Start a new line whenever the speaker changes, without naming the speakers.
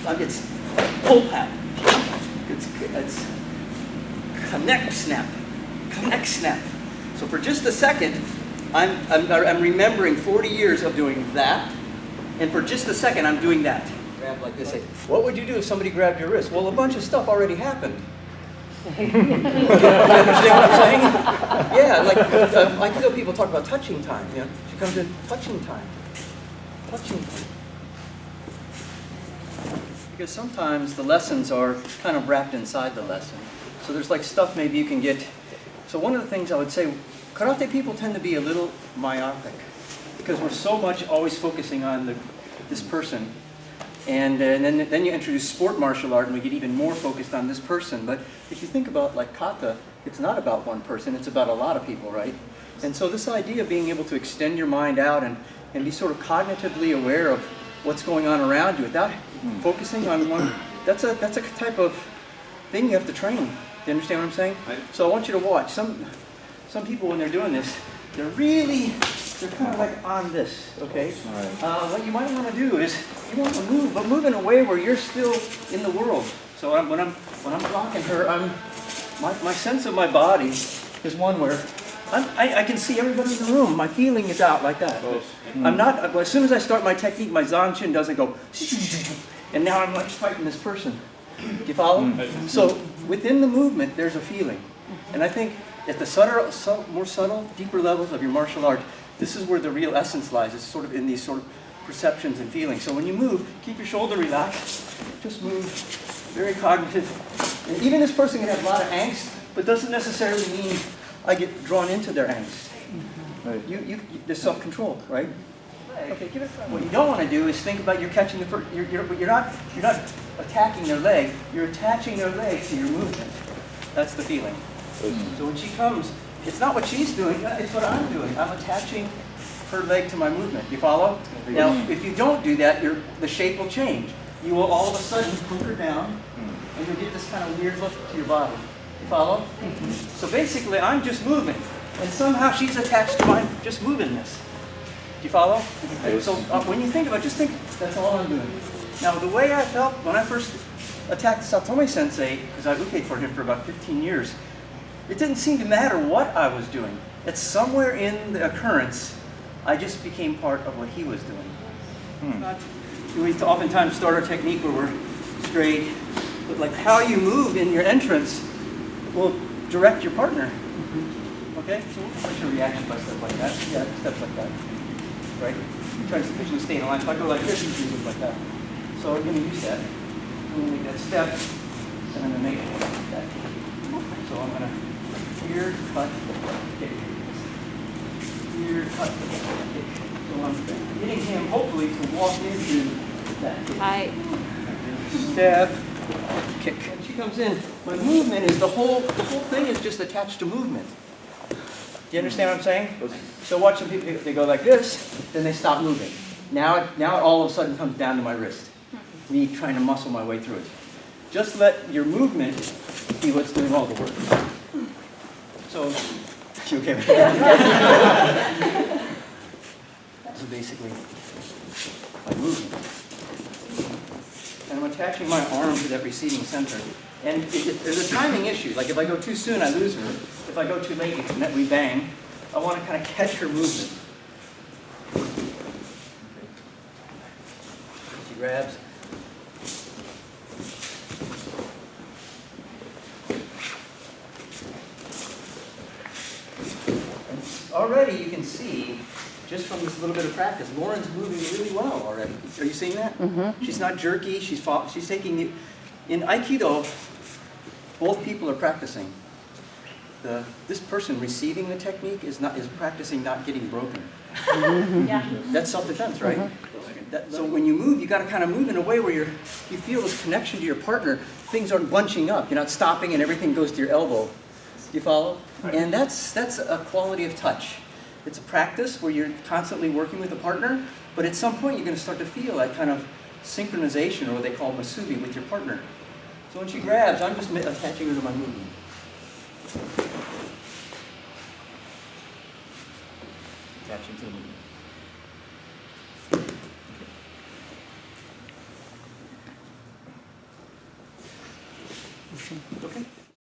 it's pull pat. It's connect snap. Connect snap. So for just a second, I'm remembering 40 years of doing that, and for just a second, I'm doing that. Grab like this. What would you do if somebody grabbed your wrist? Well, a bunch of stuff already happened. You understand what I'm saying? Yeah, like Aikido people talk about touching time. You know, she comes in, touching time. Touching time. Because sometimes the lessons are kind of wrapped inside the lesson. So there's like stuff maybe you can get. So one of the things I would say, karate people tend to be a little myopic because we're so much always focusing on this person. And then you introduce sport martial art and we get even more focused on this person. But if you think about like kata, it's not about one person, it's about a lot of people, right? And so this idea of being able to extend your mind out and be sort of cognitively aware of what's going on around you without focusing on one, that's a type of thing you have to train. Do you understand what I'm saying? Right. So I want you to watch. Some people when they're doing this, they're kind of like on this, okay? Right. What you might want to do is you want to move, but move in a way where you're still in the world. So when I'm blocking her, my sense of my body is one where I can see everybody in the room. My feeling is out like that. I'm not. As soon as I start my technique, my zanshin doesn't go, and now I'm like fighting this person. Do you follow? So within the movement, there's a feeling, and I think at the more subtle, deeper levels of your martial art, this is where the real essence lies. It's sort of in these sort of perceptions and feelings. So when you move, keep your shoulder relaxed. Just move, very cognitive. And even this person can have a lot of angst, but doesn't necessarily mean I get drawn into their angst. Right. There's self-control, right? Okay, give it a try. What you don't want to do is think about you're catching the person. You're not attacking their leg. You're attaching their leg to your movement. That's the feeling. So when she comes, it's not what she's doing, it's what I'm doing. I'm attaching her leg to my movement. You follow? Now, if you don't do that, the shape will change. You will all of a sudden hunker down, and you'll get this kind of weird look to your body. You follow? So basically, I'm just moving, and somehow she's attached to my just moving this. Do you follow? So when you think about it, just think, that's all I'm doing. Now, the way I felt when I first attacked Satomi Sensei, because I uked for him for about 15 years, it didn't seem to matter what I was doing. It's somewhere in the occurrence, I just became part of what he was doing. We oftentimes start our technique where we're straight, but like how you move in your entrance will direct your partner. Okay? So what's your reaction by stuff like that? Yeah, steps like that. Right? You try to visually stay in line. If I go like this, you do things like that. So we're going to use that. I'm going to make that step, and I'm going to make it like that. So I'm going to here, cut, kick. Here, cut, kick. So I'm getting him, hopefully, to walk into that kick.
Hi.
Step, kick. When she comes in, my movement is the whole thing is just attached to movement. Do you understand what I'm saying? So watch some people, they go like this, then they stop moving. Now it all of a sudden comes down to my wrist. Me trying to muscle my way through it. Just let your movement be what's doing all the work. So, you okay with that? So basically, my movement. And I'm attaching my arm to that receding center. And there's a timing issue. Like if I go too soon, I lose her. If I go too late, we bang. I want to kind of catch her movement. She grabs. Already you can see, just from this little bit of practice, Lauren's moving really well already. Are you seeing that? Mm-hmm. She's not jerky. She's taking the. In Aikido, both people are practicing. This person receiving the technique is practicing not getting broken.
Yeah.
That's self-defense, right? Mm-hmm. So when you move, you got to kind of move in a way where you feel this connection to your partner. Things aren't bunching up. You're not stopping and everything goes to your elbow. Do you follow? Right. And that's a quality of touch. It's a practice where you're constantly working with a partner, but at some point you're going to start to feel that kind of synchronization, or what they call masubi, with your partner. So when she grabs, I'm just attaching her to my movement. Attaching to the movement.
Okay.